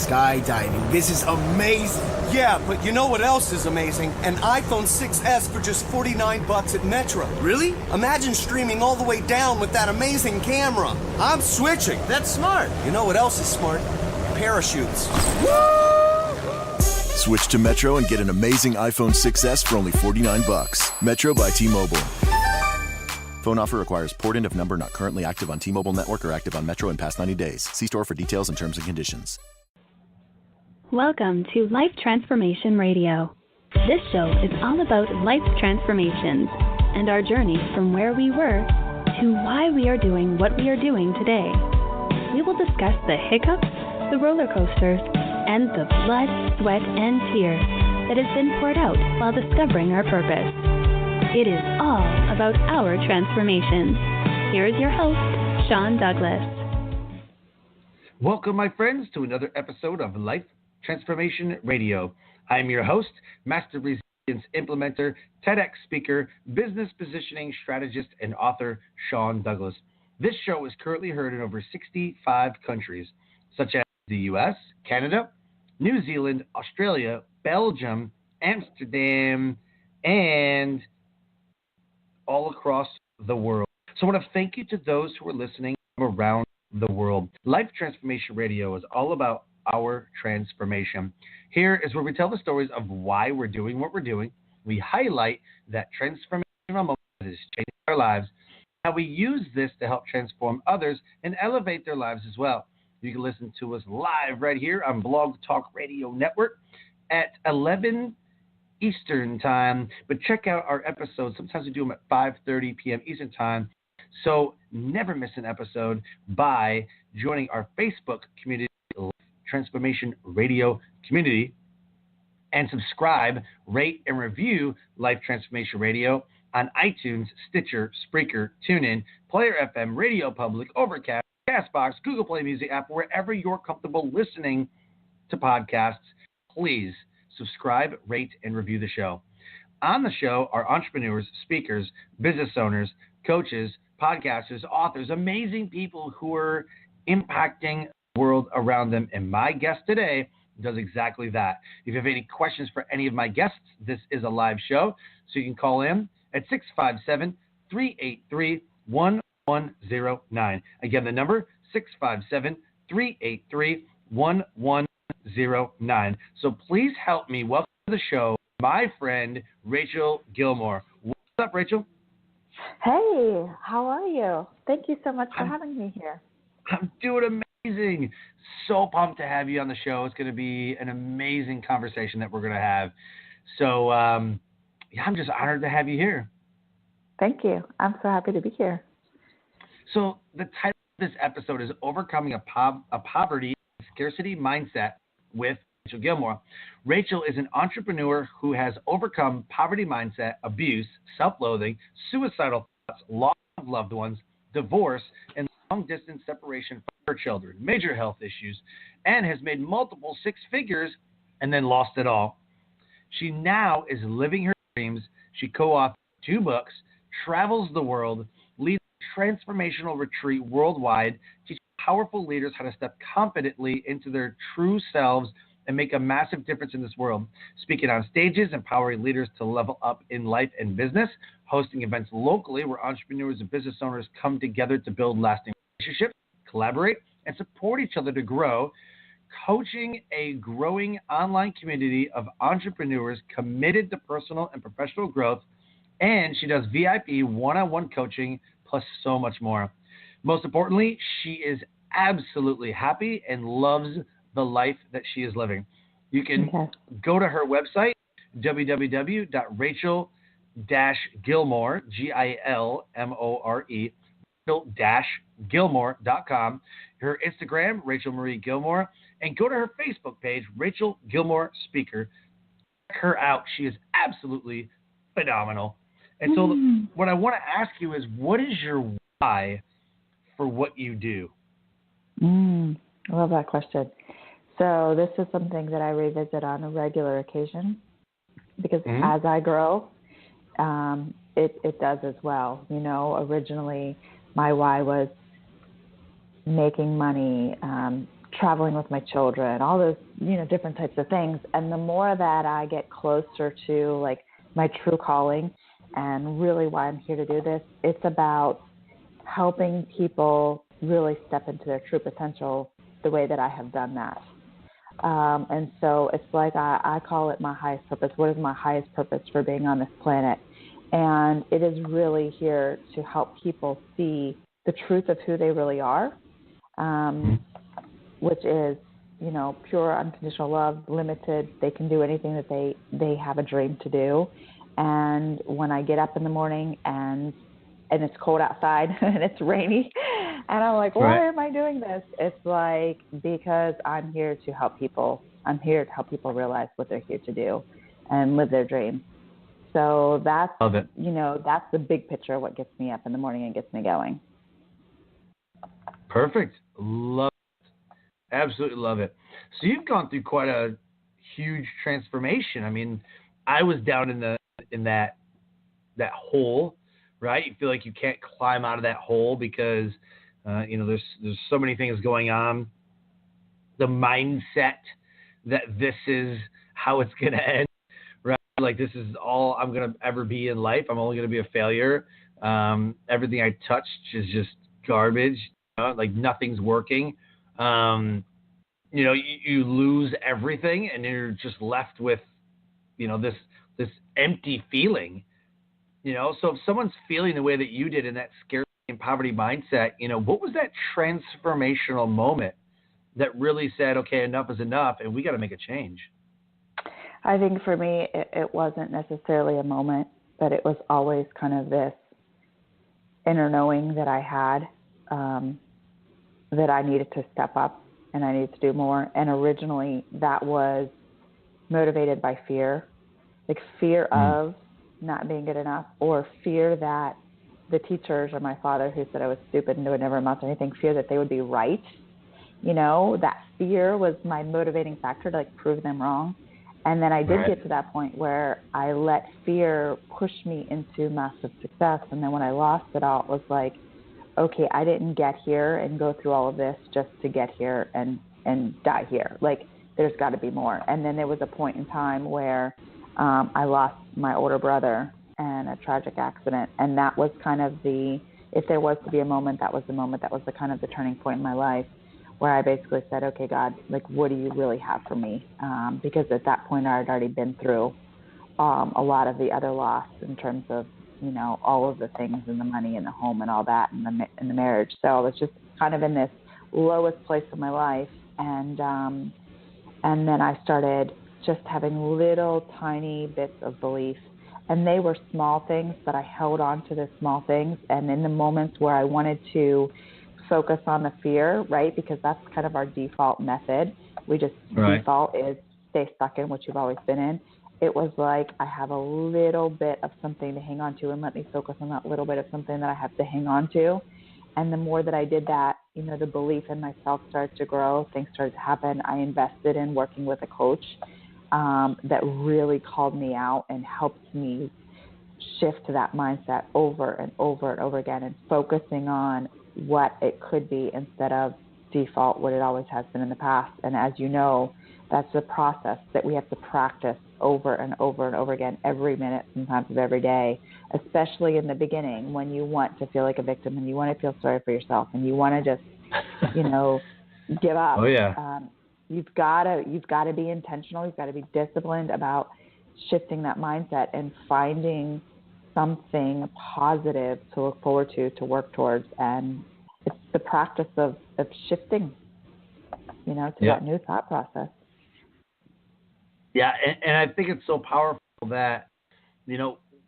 skydiving. This is amazing. Yeah, but you know what else is amazing? An iPhone 6S for just $49 at Metro. Really? Imagine streaming all the way down with that amazing camera. I'm switching. That's smart. You know what else is smart? Parachutes. Switch to Metro and get an amazing iPhone 6S for only $49. Metro by T-Mobile. Phone offer requires port-in of number not currently active on T-Mobile network or active on Metro in past 90 days. See store for details and terms and conditions. Welcome to Life Transformation Radio. This show is all about life transformations and our journey from where we were to why we are doing what we are doing today. We will discuss the hiccups, the roller coasters, and the blood, sweat, and tears that has been poured out while discovering our purpose. It is all about our transformations. Here is your host, Sean Douglas. Welcome, my friends, to another episode of Life Transformation Radio. I am your host, Master Resilience Implementer, TEDx speaker, business positioning strategist, and author, Sean Douglas. This show is currently heard in over 65 countries, such as the U.S., Canada, New Zealand, Australia, Belgium, Amsterdam, and all across the world. So I want to thank you to those who are listening around the world. Life Transformation Radio is all about our transformation. Here is where we tell the stories of why we're doing what we're doing. We highlight that transformational moment that is changing our lives, how we use this to help transform others and elevate their lives as well. You can listen to us live right here on Blog Talk Radio Network at 11 Eastern Time. But check out our episodes. Sometimes we do them at 5:30 p.m. Eastern Time. So never miss an episode by joining our Facebook community, Transformation Radio Community, and subscribe, rate, and review Life Transformation Radio on iTunes, Stitcher, Spreaker, TuneIn, Player FM, Radio Public, Overcast, CastBox, Google Play Music app, wherever you're comfortable listening to podcasts. Please subscribe, rate, and review the show. On the show are entrepreneurs, speakers, business owners, coaches, podcasters, authors, amazing people who are impacting world around them, and my guest today does exactly that. If you have any questions for any of my guests, this is a live show, so you can call in at 657-383-1109. Again, the number 657-383-1109. So please help me welcome to the show my friend Rachel Gilmore. What's up, Rachel? Hey, how are you? Thank you so much for having me here. I'm doing amazing. So pumped to have you on the show. It's going to be an amazing conversation that we're going to have. So, I'm just honored to have you here. Thank you. I'm so happy to be here. So the title of this episode is Overcoming a Poverty and Scarcity Mindset with Rachel Gilmore. Rachel is an entrepreneur who has overcome poverty mindset, abuse, self-loathing, suicidal thoughts, loss of loved ones, divorce, and long-distance separation from her children, major health issues, and has made multiple six figures and then lost it all. She now is living her dreams. She co-authored 2 books, travels the world, leads a transformational retreat worldwide, teaching powerful leaders how to step confidently into their true selves and make a massive difference in this world, speaking on stages, empowering leaders to level up in life and business, hosting events locally where entrepreneurs and business owners come together to build lasting relationships, collaborate, and support each other to grow, coaching a growing online community of entrepreneurs committed to personal and professional growth, and she does VIP one-on-one coaching plus so much more. Most importantly, she is absolutely happy and loves the life that she is living. You can go to her website, www.rachel-gilmore, Gilmore, Rachel-Gilmore.com, her Instagram, Rachel Marie Gilmore, and go to her Facebook page, Rachel Gilmore Speaker. Check her out. She is absolutely phenomenal. And so what I want to ask you is, what is your why for what you do? I love that question. So this is something that I revisit on a regular occasion because as I grow, it does as well. You know, originally my why was making money, traveling with my children, all those, different types of things. And the more that I get closer to like my true calling and really why I'm here to do this, it's about helping people really step into their true potential the way that I have done that. And so it's like I call it my highest purpose. What is my highest purpose for being on this planet? And it is really here to help people see the truth of who they really are, which is, pure unconditional love, limited. They can do anything that they have a dream to do. And when I get up in the morning and it's cold outside and it's rainy and I'm like, why am I doing this? It's like, because I'm here to help people. I'm here to help people realize what they're here to do and live their dreams. So that's, that's the big picture of what gets me up in the morning and gets me going. Perfect. Love it. Absolutely love it. So you've gone through quite a huge transformation. I mean, I was down in that hole, right? You feel like you can't climb out of that hole because, there's so many things going on. The mindset that this is how it's going to end, right? Like this is all I'm going to ever be in life. I'm only going to be a failure. Everything I touched is just garbage. Like nothing's working. You lose everything and you're just left with, this empty feeling. So if someone's feeling the way that you did in that scarcity and poverty mindset, what was that transformational moment that really said, okay, enough is enough and we got to make a change? I think for me, it wasn't necessarily a moment, but it was always kind of this inner knowing that I had, that I needed to step up and I needed to do more. And originally that was motivated by fear, like fear of not being good enough, or fear that the teachers or my father who said I was stupid and would never amount to anything, fear that they would be right. That fear was my motivating factor to like prove them wrong. And then I did get to that point where I let fear push me into massive success. And then when I lost it all, it was like, okay, I didn't get here and go through all of this just to get here and die here. Like there's got to be more. And then there was a point in time where I lost my older brother in a tragic accident. And that was kind of if there was to be a moment, that was the moment, that was the kind of the turning point in my life where I basically said, okay, God, like, what do you really have for me? Because at that point I had already been through a lot of the other loss in terms of, all of the things and the money and the home and all that and the marriage. So I was just kind of in this lowest place in my life. And then I started just having little tiny bits of belief. And they were small things, but I held on to the small things. And in the moments where I wanted to focus on the fear, right, because that's kind of our default method. We just default is stay stuck in what you've always been in. It was like I have a little bit of something to hang on to and let me focus on that little bit of something that I have to hang on to. And the more that I did that, the belief in myself started to grow. Things started to happen. I invested in working with a coach that really called me out and helped me shift to that mindset over and over and over again and focusing on what it could be instead of default, what it always has been in the past. And as you know, that's a process that we have to practice over and over and over again, every minute, sometimes of every day, especially in the beginning when you want to feel like a victim and you want to feel sorry for yourself and you want to just, give up. Oh, yeah. You've got to be intentional. You've got to be disciplined about shifting that mindset and finding something positive to look forward to work towards. And it's the practice of shifting, to that new thought process. Yeah, and I think it's so powerful that,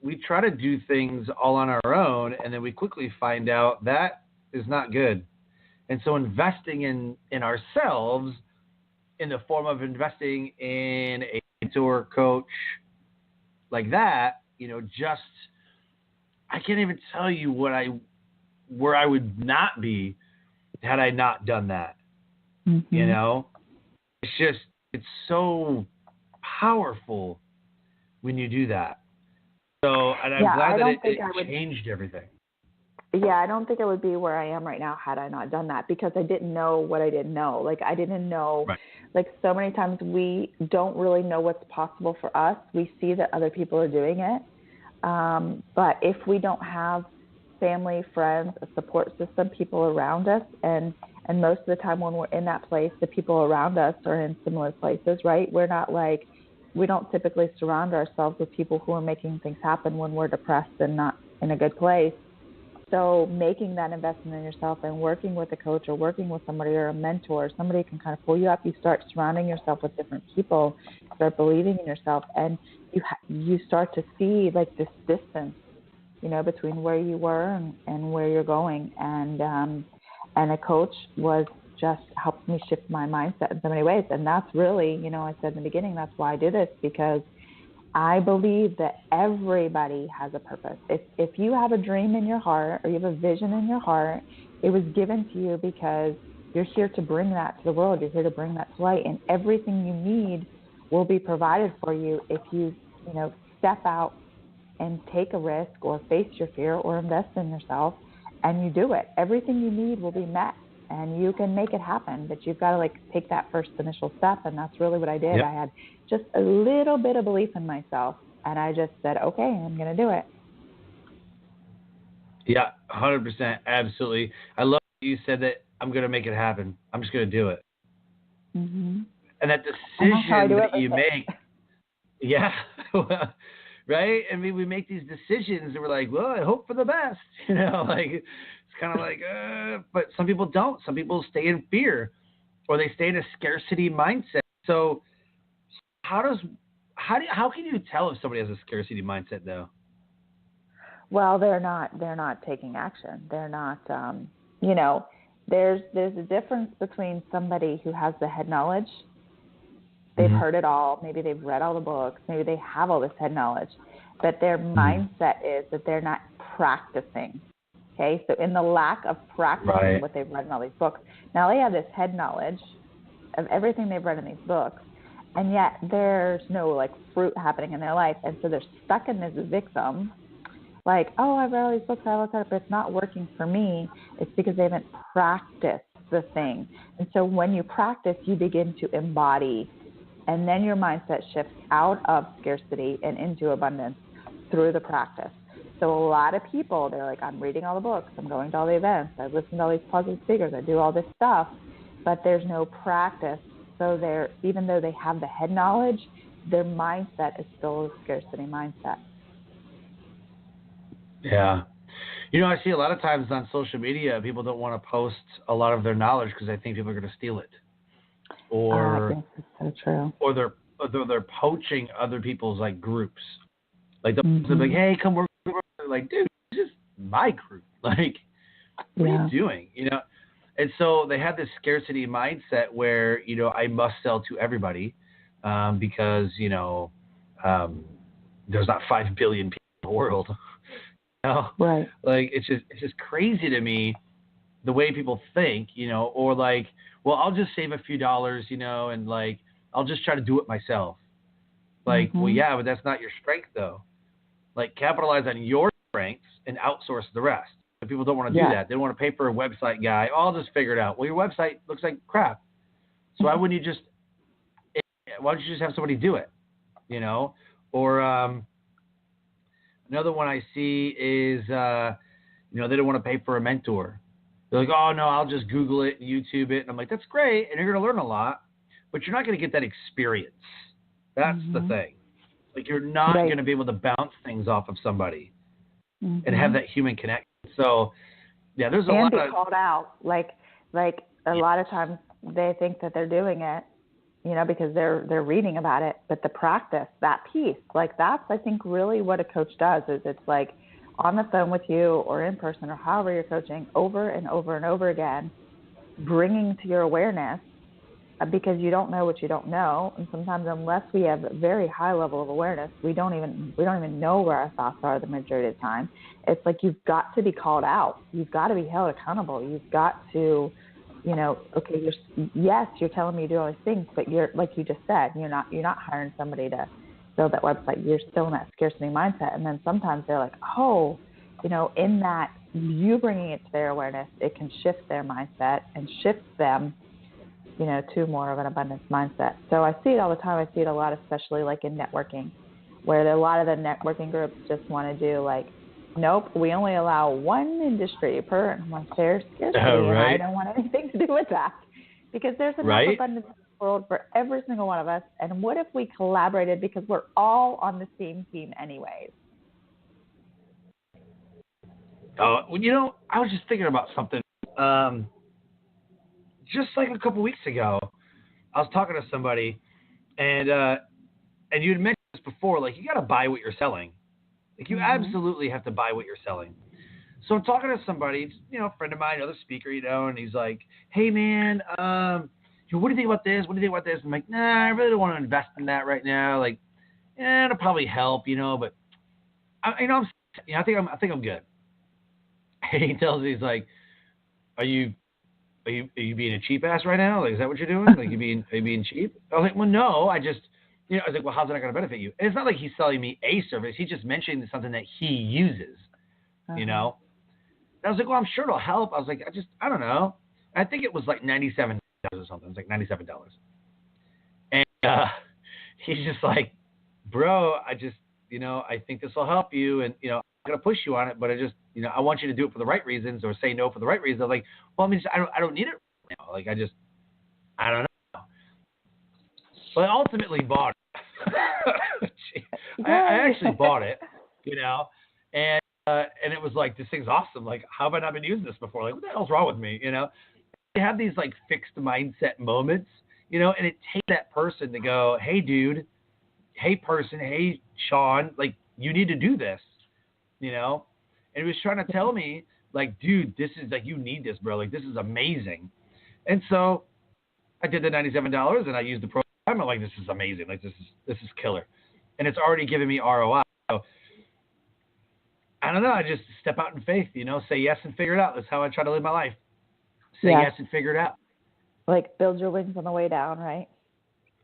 we try to do things all on our own, and then we quickly find out that is not good. And so investing in ourselves in the form of investing in a mentor, coach, like that, I can't even tell you where I would not be had I not done that. Mm-hmm. It's so powerful when you do that. So, and I'm glad that it changed everything. Yeah, I don't think I would be where I am right now had I not done that, because I didn't know what I didn't know. Like, I didn't know, Right. like, so many times we don't really know what's possible for us. We see that other people are doing it. But if we don't have family, friends, a support system, people around us, and most of the time when we're in that place, the people around us are in similar places, right? We're not like, we don't typically surround ourselves with people who are making things happen when we're depressed and not in a good place. So making that investment in yourself and working with a coach or working with somebody or a mentor, somebody can kind of pull you up. You start surrounding yourself with different people, start believing in yourself, and you start to see like this distance, you know, between where you were and where you're going. And a coach was just helped me shift my mindset in so many ways. And that's really, you know, I said in the beginning, that's why I do this, because I believe that everybody has a purpose. If you have a dream in your heart or you have a vision in your heart, it was given to you because you're here to bring that to the world. You're here to bring that to light, and everything you need will be provided for you if you know, step out and take a risk or face your fear or invest in yourself, and you do it. Everything you need will be met, and you can make it happen, but you've got to like take that first initial step, and that's really what I did. Yep. I had just a little bit of belief in myself, and I just said, okay, I'm going to do it. Yeah, 100%, absolutely. I love that you said that I'm going to make it happen. I'm just going to do it. Mm-hmm. And that And that's how I decision do that you everything. make, yeah, right? I mean, we make these decisions and we're like, well, I hope for the best, you know, like it's kind of like, but some people don't. Some people stay in fear, or they stay in a scarcity mindset. So how can you tell if somebody has a scarcity mindset though? Well, they're not taking action. They're not, you know, there's a difference between somebody who has the head knowledge. They've heard it all. Maybe they've read all the books. Maybe they have all this head knowledge, but their mindset is that they're not practicing. Okay, so in the lack of practicing what they've read in all these books, now they have this head knowledge of everything they've read in these books, and yet there's no like fruit happening in their life, and so they're stuck in this victim. Like, oh, I've read all these books, I looked at it, but it's not working for me. It's because they haven't practiced the thing. And so when you practice, you begin to embody, and then your mindset shifts out of scarcity and into abundance through the practice. So a lot of people, they're like, I'm reading all the books, I'm going to all the events, I listen to all these positive speakers, I do all this stuff, but there's no practice. So even though they have the head knowledge, their mindset is still a scarcity mindset. Yeah. You know, I see a lot of times on social media, people don't want to post a lot of their knowledge because they think people are going to steal it. Or, yes, it's so true. Or they're poaching other people's like groups. Like they're like, hey, come work. They're like, dude, this is my group. Like, what are you doing? You know? And so they have this scarcity mindset where, you know, I must sell to everybody because, you know, there's not 5 billion people in the world. You know? Right. Like, it's just crazy to me the way people think, you know, or like, well, I'll just save a few dollars, you know, and like, I'll just try to do it myself. Like, well, yeah, but that's not your strength though. Like, capitalize on your strengths and outsource the rest. But people don't want to do that. They don't want to pay for a website guy. Oh, I'll just figure it out. Well, your website looks like crap. So why don't you just have somebody do it, you know? Or another one I see is, you know, they don't want to pay for a mentor. They're like, oh, no, I'll just Google it and YouTube it. And I'm like, that's great, and you're going to learn a lot, but you're not going to get that experience. That's the thing. Like, you're not going to be able to bounce things off of somebody and have that human connection. So, yeah, there's a lot of... And be called out. Like a lot of times they think that they're doing it, you know, because they're reading about it. But the practice, that piece, like that's, I think, really what a coach does is it's like on the phone with you or in person or however you're coaching over and over and over again, bringing to your awareness, because you don't know what you don't know. And sometimes unless we have a very high level of awareness, we don't even know where our thoughts are the majority of the time. It's like you've got to be called out. You've got to be held accountable. You've got to, you know, okay, you're telling me to do all these things, but you're, like you just said, you're not hiring somebody to build that website. You're still in that scarcity mindset. And then sometimes they're like, oh, in that you bringing it to their awareness, it can shift their mindset and shift them, to more of an abundance mindset. So I see it all the time. I see it a lot, especially like in networking, where a lot of the networking groups just want to do like, nope, we only allow one industry per. And I'm like, there's scarcity, and I don't want anything to do with that, because there's enough abundance in the world for every single one of us. And what if we collaborated, because we're all on the same team anyways? Oh, I was just thinking about something. Just like a couple weeks ago, I was talking to somebody, and you had mentioned this before. Like, you got to buy what you're selling. Like, you absolutely have to buy what you're selling. So I'm talking to somebody, a friend of mine, another speaker, and he's like, "Hey, man, what do you think about this? What do you think about this?" I'm like, "Nah, I really don't want to invest in that right now. Like, it'll probably help, but I think I'm good." And he tells me, he's like, Are you being a cheap ass right now? Like, is that what you're doing? Like, are you being cheap? I was like, well, no, I was like, well, how's that going to benefit you? And it's not like he's selling me a service. He's just mentioning something that he uses, And I was like, well, I'm sure it'll help. I was like, I don't know. I think it was like $97 or something. It was like $97. And he's just like, bro, I think this will help you. And, I'm going to push you on it, but I want you to do it for the right reasons, or say no for the right reasons. I'm like, well, I don't need it right now. Like, I don't know. But I ultimately bought it. I actually bought it, and it was like, this thing's awesome. Like, how have I not been using this before? Like, what the hell's wrong with me? You have these like fixed mindset moments, and it takes that person to go, hey, dude, hey, person, hey, Sean, like, you need to do this, And he was trying to tell me, like, dude, this is like, you need this, bro. Like, this is amazing. And so I did the $97 and I used the program. I'm like, this is amazing. Like, this is killer. And it's already giving me ROI. So I don't know. I just step out in faith, say yes and figure it out. That's how I try to live my life. Say yes and figure it out. Like, build your wings on the way down, right?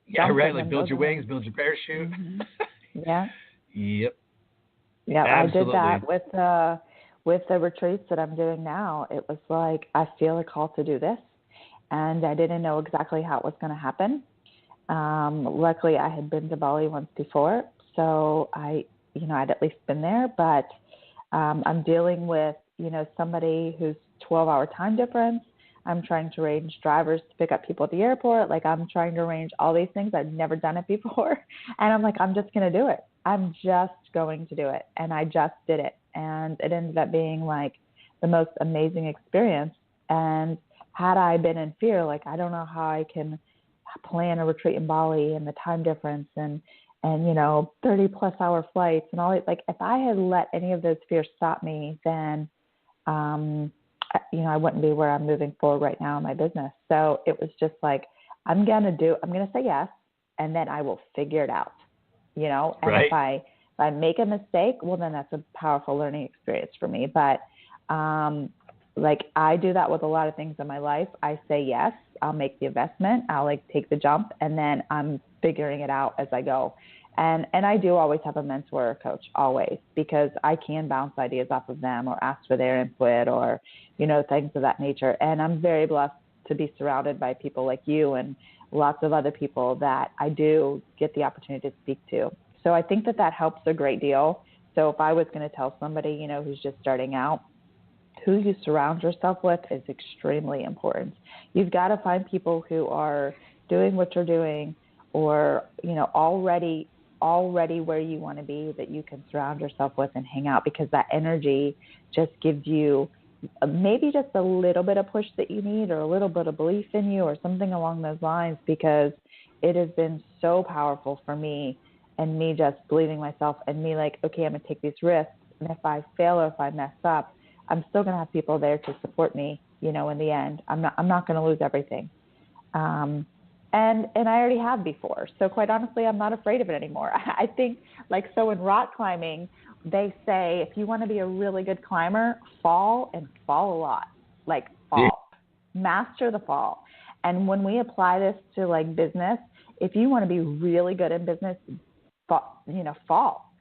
Yeah, right. Like, build your wings, build your parachute. Mm-hmm. Yeah. Yep. Yeah, absolutely. I did that with the retreats that I'm doing now. It was like, I feel a call to do this, and I didn't know exactly how it was going to happen. Luckily, I had been to Bali once before, so I'd at least been there. But I'm dealing with somebody who's 12-hour time difference. I'm trying to arrange drivers to pick up people at the airport. Like, I'm trying to arrange all these things. I've never done it before. And I'm like, I'm just going to do it. I'm just going to do it. And I just did it. And it ended up being like the most amazing experience. And had I been in fear, like, I don't know how I can plan a retreat in Bali and the time difference and 30 plus hour flights and all that. Like, if I had let any of those fears stop me, then, I wouldn't be where I'm moving forward right now in my business. So it was just like, I'm going to say yes, and then I will figure it out, and right. if I make a mistake, well, then that's a powerful learning experience for me. But, like, I do that with a lot of things in my life. I say yes, I'll make the investment, I'll like take the jump, and then I'm figuring it out as I go. And I do always have a mentor or coach, always, because I can bounce ideas off of them or ask for their input or, things of that nature. And I'm very blessed to be surrounded by people like you and lots of other people that I do get the opportunity to speak to. So I think that helps a great deal. So if I was going to tell somebody, who's just starting out, who you surround yourself with is extremely important. You've got to find people who are doing what you're doing or, already where you want to be, that you can surround yourself with and hang out, because that energy just gives you maybe just a little bit of push that you need, or a little bit of belief in you, or something along those lines, because it has been so powerful for me, and me just believing myself, and me like, okay, I'm going to take these risks, and if I fail or if I mess up, I'm still going to have people there to support me, in the end. I'm not going to lose everything. And I already have before. So quite honestly, I'm not afraid of it anymore. I think, so in rock climbing, they say if you want to be a really good climber, fall and fall a lot. Like, fall. Yeah. Master the fall. And when we apply this to business, if you want to be really good in business, fall.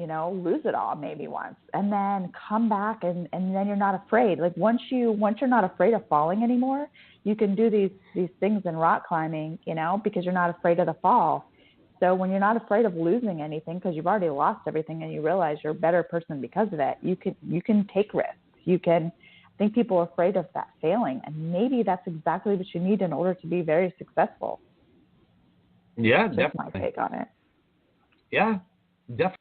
lose it all maybe once, and then come back, and then you're not afraid. Like once you're not afraid of falling anymore, you can do these things in rock climbing, because you're not afraid of the fall. So when you're not afraid of losing anything, because you've already lost everything and you realize you're a better person because of it, you can take risks. I think people are afraid of that failing, and maybe that's exactly what you need in order to be very successful. Yeah, That's definitely. my take on it. Yeah, definitely.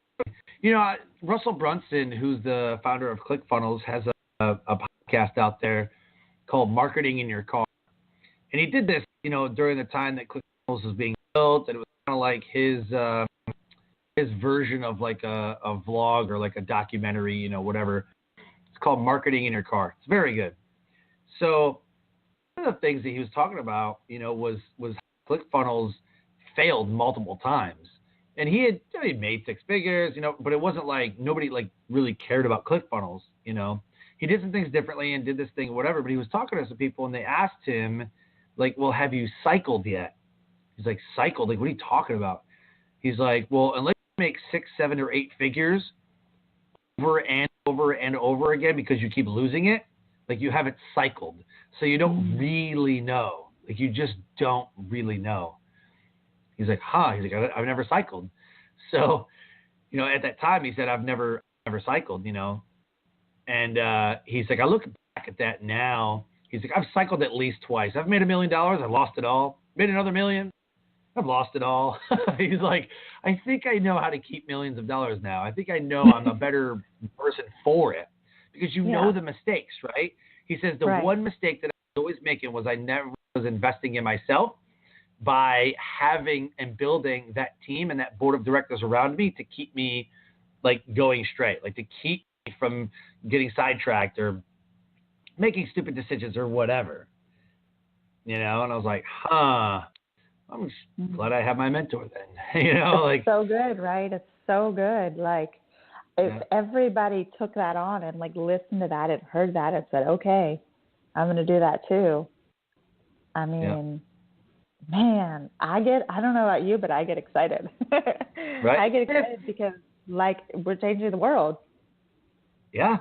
Russell Brunson, who's the founder of ClickFunnels, has a podcast out there called Marketing in Your Car. And he did this, during the time that ClickFunnels was being built, and it was kind of like his version of like a vlog or like a documentary, whatever. It's called Marketing in Your Car. It's very good. So one of the things that he was talking about, was ClickFunnels failed multiple times. And he made six figures, but it wasn't like nobody like really cared about ClickFunnels, He did some things differently and did this thing, whatever. But he was talking to some people, and they asked him, like, well, have you cycled yet? He's like, cycled? Like, what are you talking about? He's like, well, unless you make 6, 7, or 8 figures over and over and over again because you keep losing it, like you haven't cycled. So you don't really know. Like you just don't really know. He's like, He's like, I've never cycled. So, at that time he said, I've never cycled, And he's like, I look back at that now. He's like, I've cycled at least twice. I've made $1 million. I've lost it all. Made another $1 million. I've lost it all. He's like, I think I know how to keep millions of dollars now. I think I know I'm a better person for it because you know the mistakes, right? He says the one mistake that I was always making was I never was investing in myself by having and building that team and that board of directors around me to keep me like going straight, like to keep me from getting sidetracked or making stupid decisions or whatever, And I was like, I'm glad I have my mentor then, It's so good, right? It's so good. Like if everybody took that on and like listened to that and heard that and said, okay, I'm going to do that too. I mean, man, I don't know about you, but I get excited. Right? I get excited because like we're changing the world. Yeah.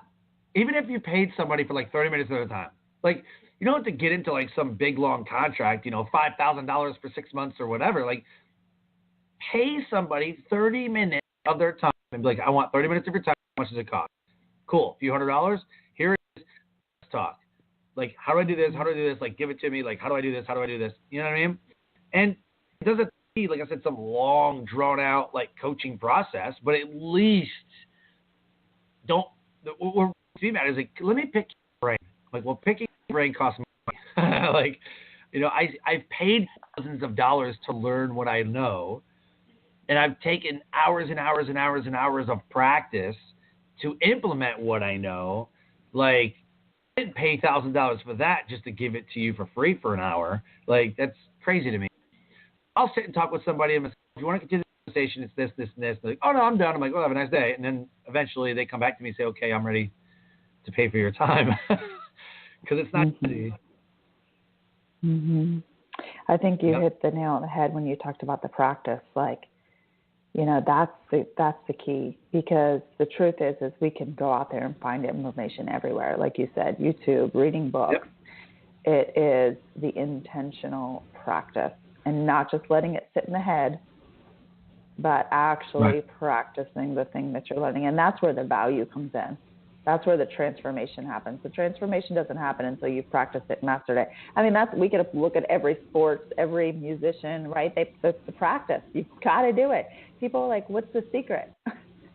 Even if you paid somebody for like 30 minutes at a time, like you don't have to get into like some big long contract, $5,000 for 6 months or whatever. Like pay somebody 30 minutes of their time and be like, I want 30 minutes of your time. How much does it cost? Cool. A few $100. Here it is. Let's talk. Like, how do I do this? How do I do this? Like, give it to me. Like, how do I do this? How do I do this? You know what I mean? And it doesn't be, like I said, some long, drawn-out, like, coaching process, but at least what see matters is, like, let me pick your brain. Like, well, picking your brain costs money. Like, I've paid thousands of dollars to learn what I know, and I've taken hours and hours and hours and hours of practice to implement what I know. Like, I didn't pay $1,000 for that just to give it to you for free for an hour. Like, that's crazy to me. I'll sit and talk with somebody and say, if you want to continue the conversation, it's this, this, and this. They're like, oh, no, I'm done. I'm like, well, have a nice day. And then eventually they come back to me and say, okay, I'm ready to pay for your time. Because it's not easy. Mm-hmm. I think you hit the nail on the head when you talked about the practice. Like, that's the key, because the truth is we can go out there and find information everywhere. Like you said, YouTube, reading books. Yep. It is the intentional practice and not just letting it sit in the head, but actually practicing the thing that you're learning. And that's where the value comes in. That's where the transformation happens. The transformation doesn't happen until you've practiced it, mastered it. I mean, we get to look at every sports, every musician, right? It's the practice. You've got to do it. People are like, what's the secret?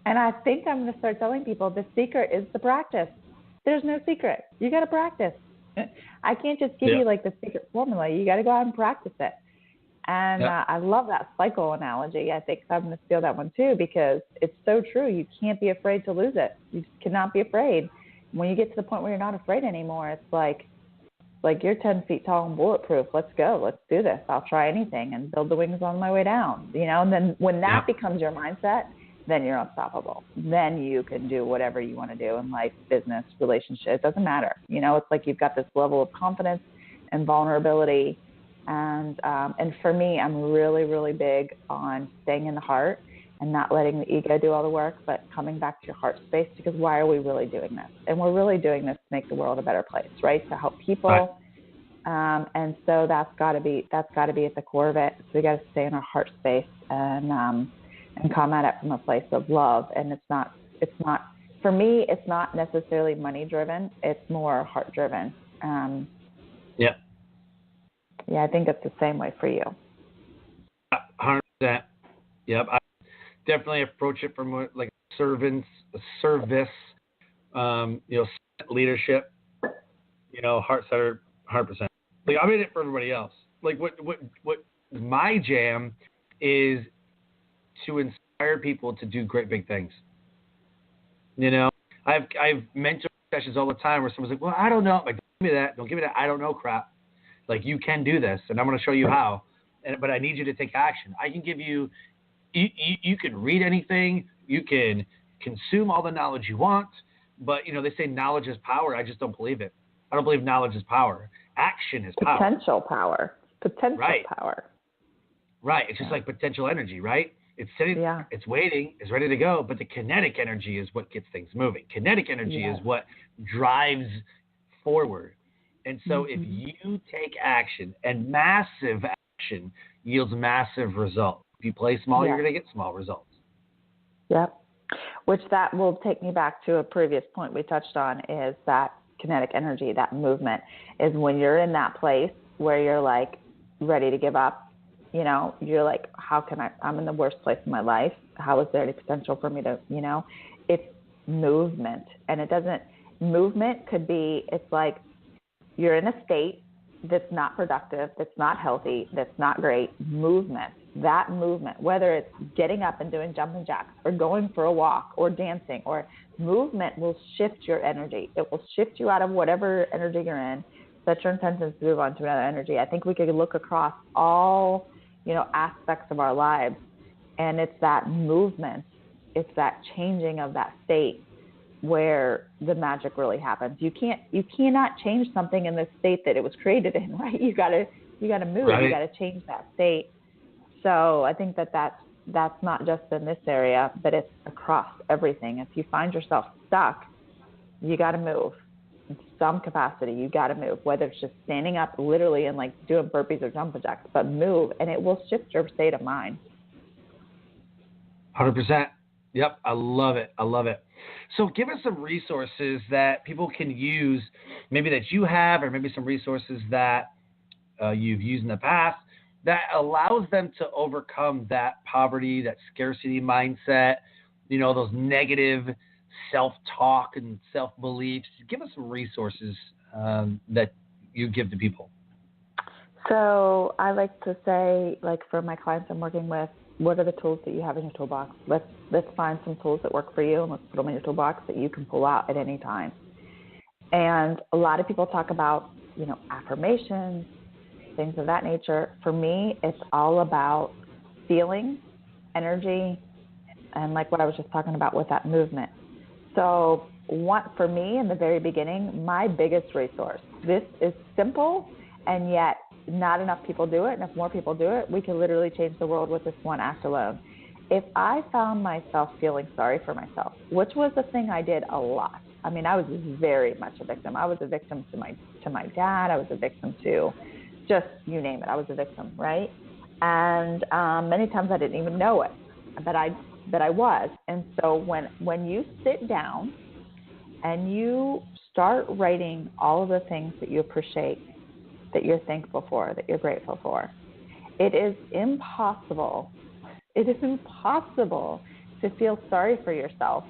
And I think I'm going to start telling people the secret is the practice. There's no secret. You got to practice. I can't just give you like the secret formula. You got to go out and practice it. And I love that cycle analogy. I think I'm going to steal that one too, because it's so true. You can't be afraid to lose it. You just cannot be afraid. When you get to the point where you're not afraid anymore, it's like you're 10 feet tall and bulletproof. Let's go. Let's do this. I'll try anything and build the wings on my way down. And then when that becomes your mindset, then you're unstoppable. Then you can do whatever you want to do in life, business, relationship. It doesn't matter. It's like you've got this level of confidence and vulnerability. And for me, I'm really, really big on staying in the heart and not letting the ego do all the work, but coming back to your heart space, because why are we really doing this? And we're really doing this to make the world a better place, right? To help people. Right. And so that's got to be at the core of it. So we got to stay in our heart space and come at it from a place of love. And it's not, for me, it's not necessarily money driven. It's more heart driven. Yeah. Yeah, I think it's the same way for you. 100%. Yep. I definitely approach it from like service, leadership, heart center, 100%. Like I'm in it for everybody else. Like what my jam is to inspire people to do great big things. I've mentor sessions all the time where someone's like, well, I don't know. Like, don't give me that. I don't know crap. Like, you can do this, and I'm going to show you how. But I need you to take action. I can give you can read anything. You can consume all the knowledge you want. But, they say knowledge is power. I just don't believe it. I don't believe knowledge is power. Action is power. Potential power. Power. Right. It's just like potential energy, right? It's sitting, it's waiting, it's ready to go, but the kinetic energy is what gets things moving. Kinetic energy is what drives forward. And so if you take action, and massive action yields massive results. If you play small, you're going to get small results. Yep. Which that will take me back to a previous point we touched on, is that kinetic energy, that movement, is when you're in that place where you're like ready to give up. You're like, how can I'm in the worst place in my life. How is there any potential for me to, it's movement. And movement could be, it's like you're in a state that's not productive, that's not healthy, that's not great. That movement, whether it's getting up and doing jumping jacks or going for a walk or dancing, or movement will shift your energy. It will shift you out of whatever energy you're in, set your intentions to move on to another energy. I think we could look across all aspects of our lives, and it's that movement, it's that changing of that state where the magic really happens. You cannot change something in the state that it was created in, right? You gotta move, right. You gotta change that state. So I think that's not just in this area, but it's across everything. If you find yourself stuck, you gotta move. In some capacity, you got to move, whether it's just standing up literally and like doing burpees or jumping jacks, but move, and it will shift your state of mind. 100%. Yep. I love it. So give us some resources that people can use, maybe that you have, or maybe some resources that you've used in the past that allows them to overcome that poverty, that scarcity mindset, those negative self-talk and self-beliefs. Give us some resources that you give to people. So I like to say, like for my clients I'm working with, what are the tools that you have in your toolbox? Let's find some tools that work for you, and let's put them in your toolbox that you can pull out at any time. And a lot of people talk about, affirmations, things of that nature. For me, it's all about feeling, energy, and like what I was just talking about with that movement. So for me, in the very beginning, my biggest resource, this is simple, and yet not enough people do it. And if more people do it, we can literally change the world with this one act alone. If I found myself feeling sorry for myself, which was the thing I did a lot. I mean, I was very much a victim. I was a victim to my dad. I was a victim to just, you name it. I was a victim, right? And many times I didn't even know it, but I was. And so when you sit down and you start writing all of the things that you appreciate, that you're thankful for, that you're grateful for, it is impossible to feel sorry for yourself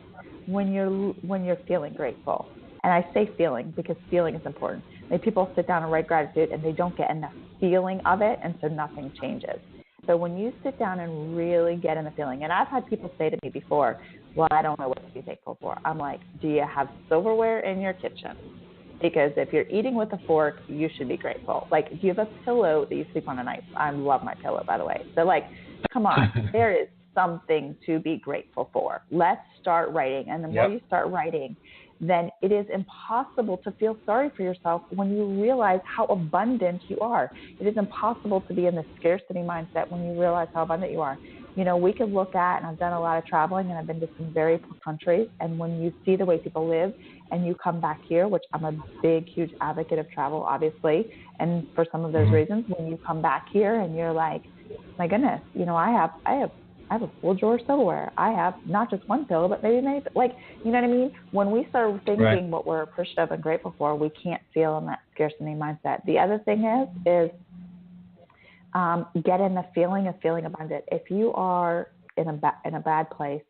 when you're feeling grateful. And I say feeling because feeling is important. Like people sit down and write gratitude and they don't get enough feeling of it, and so nothing changes. So when you sit down and really get in the feeling, and I've had people say to me before, well, I don't know what to be thankful for. I'm like, do you have silverware in your kitchen? Because if you're eating with a fork, you should be grateful. Like, do you have a pillow that you sleep on at night? I love my pillow, by the way. So, like, come on, there is something to be grateful for. Let's start writing. And the more you start writing, then it is impossible to feel sorry for yourself when you realize how abundant you are. It is impossible to be in the scarcity mindset when you realize how abundant you are. we could look at, and I've done a lot of traveling, and I've been to some very poor countries, and when you see the way people live and you come back here, which I'm a big, huge advocate of travel, obviously, and for some of those reasons, when you come back here and you're like, my goodness, I have a full drawer of silverware. I have not just one pillow, but maybe, like, you know what I mean? When we start thinking what we're appreciative and grateful for, we can't feel in that scarcity mindset. The other thing is get in the feeling of feeling abundant. If you are in a bad place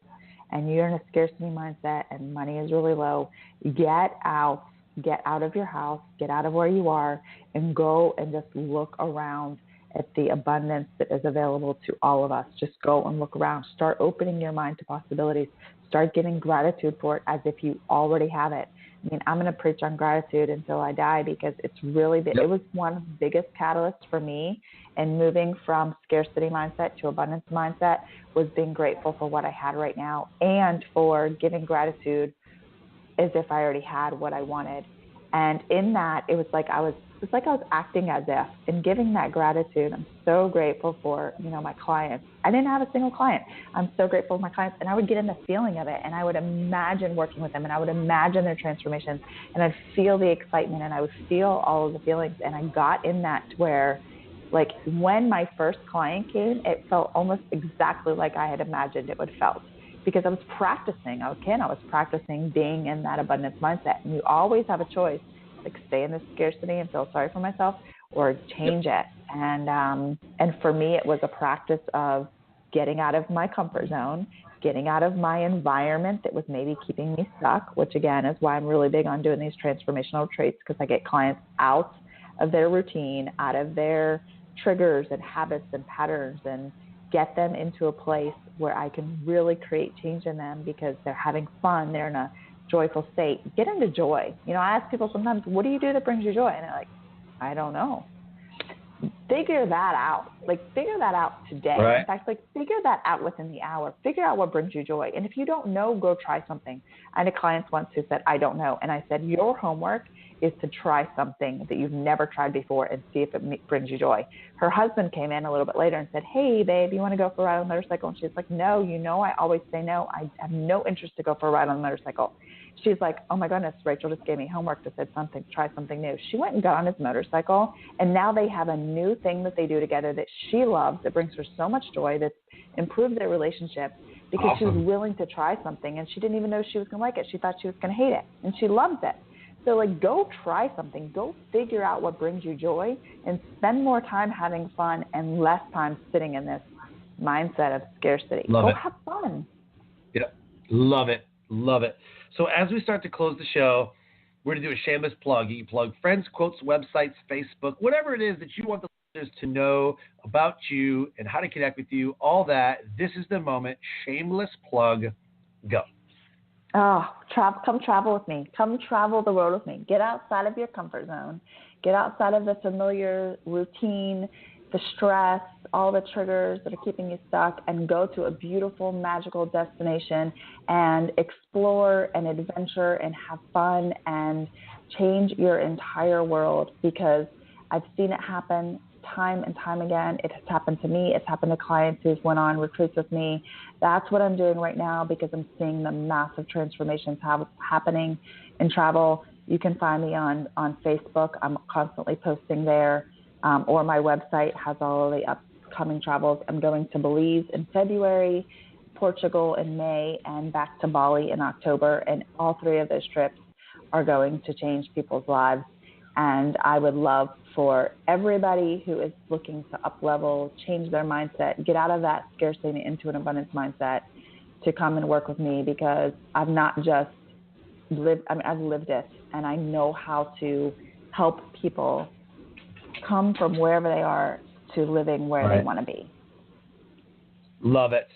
and you're in a scarcity mindset and money is really low, get out of your house, get out of where you are, and go and just look around at the abundance that is available to all of us. Just go and look around. Start opening your mind to possibilities. Start giving gratitude for it as if you already have it. I mean, I'm going to preach on gratitude until I die because it's really it was one of the biggest catalysts for me in moving from scarcity mindset to abundance mindset, was being grateful for what I had right now and for giving gratitude as if I already had what I wanted. And in that, it was like I was acting as if, and giving that gratitude. I'm so grateful for, my clients. I didn't have a single client. I'm so grateful for my clients. And I would get in the feeling of it, and I would imagine working with them, and I would imagine their transformations, and I'd feel the excitement, and I would feel all of the feelings. And I got in that to where, like, when my first client came, it felt almost exactly like I had imagined it would felt. Because I was practicing. I was practicing being in that abundance mindset. And you always have a choice, like stay in this scarcity and feel sorry for myself, or change it. And for me, it was a practice of getting out of my comfort zone, getting out of my environment that was maybe keeping me stuck, which again is why I'm really big on doing these transformational traits, because I get clients out of their routine, out of their triggers and habits and patterns, and get them into a place where I can really create change in them because they're having fun, they're in a joyful state. Get into joy. I ask people sometimes, what do you do that brings you joy? And they're like, I don't know. Figure that out. Figure that out today. Right. In fact, figure that out within the hour. Figure out what brings you joy. And if you don't know, go try something. I had a client once who said, I don't know. And I said, your homework is to try something that you've never tried before and see if it brings you joy. Her husband came in a little bit later and said, hey, babe, you want to go for a ride on a motorcycle? And she's like, no, I always say no. I have no interest to go for a ride on a motorcycle. She's like, oh, my goodness, Rachel just gave me homework that said try something new. She went and got on his motorcycle, and now they have a new thing that they do together that she loves, that brings her so much joy, that's improved their relationship because she was willing to try something, and she didn't even know she was going to like it. She thought she was going to hate it, and she loves it. So, go try something. Go figure out what brings you joy and spend more time having fun and less time sitting in this mindset of scarcity. Go have fun. Yeah, love it. Love it. So as we start to close the show, we're going to do a shameless plug. You can plug friends, quotes, websites, Facebook, whatever it is that you want the listeners to know about you and how to connect with you, all that. This is the moment. Shameless plug. Go. Oh, come travel with me. Come travel the world with me. Get outside of your comfort zone. Get outside of the familiar routine, the stress, all the triggers that are keeping you stuck, and go to a beautiful, magical destination and explore and adventure and have fun and change your entire world, because I've seen it happen time and time again. It has happened to me. It's happened to clients who've went on retreats with me. That's what I'm doing right now because I'm seeing the massive transformations happening in travel. You can find me on Facebook. I'm constantly posting there, or my website has all of the upcoming travels. I'm going to Belize in February, Portugal in May, and back to Bali in October. And all three of those trips are going to change people's lives. And I would love for everybody who is looking to up-level, change their mindset, get out of that scarcity into an abundance mindset, to come and work with me, because I've not just lived, I've lived it, and I know how to help people come from wherever they are to living where they want to be. Love it.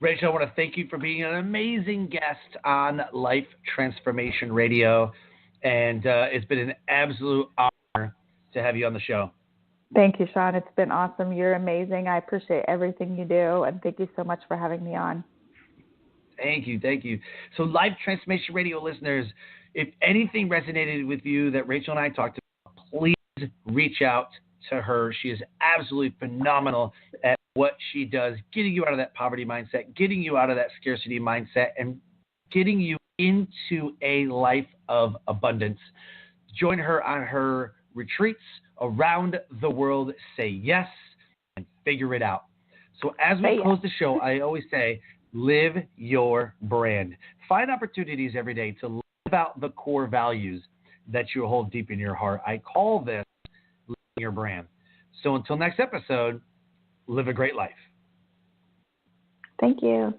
Rachel, I want to thank you for being an amazing guest on Life Transformation Radio. And it's been an absolute honor to have you on the show. Thank you, Sean. It's been awesome. You're amazing. I appreciate everything you do. And thank you so much for having me on. Thank you. Thank you. So Life Transformation Radio listeners, if anything resonated with you that Rachel and I talked about, please reach out to her. She is absolutely phenomenal at what she does, getting you out of that poverty mindset, getting you out of that scarcity mindset, and getting you into a life of abundance. Join her on her retreats around the world. Say yes and figure it out. So as we close the show, I always say, live your brand. Find opportunities every day to live out the core values that you hold deep in your heart. I call this living your brand. So until next episode, live a great life. Thank you.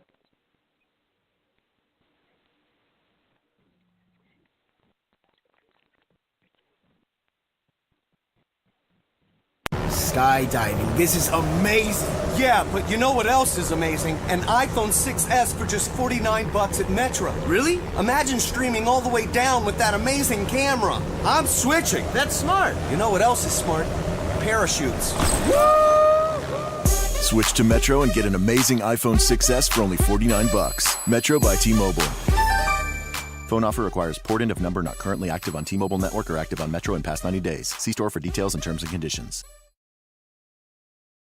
Skydiving. This is amazing. Yeah, but you know what else is amazing? An iPhone 6S for just 49 bucks at Metro. Really? Imagine streaming all the way down with that amazing camera. I'm switching. That's smart. You know what else is smart? Parachutes. Switch to Metro and get an amazing iPhone 6S for only 49 bucks. Metro by T-Mobile. Phone offer requires port-in of number not currently active on T-Mobile network or active on Metro in past 90 days. See store for details and terms and conditions.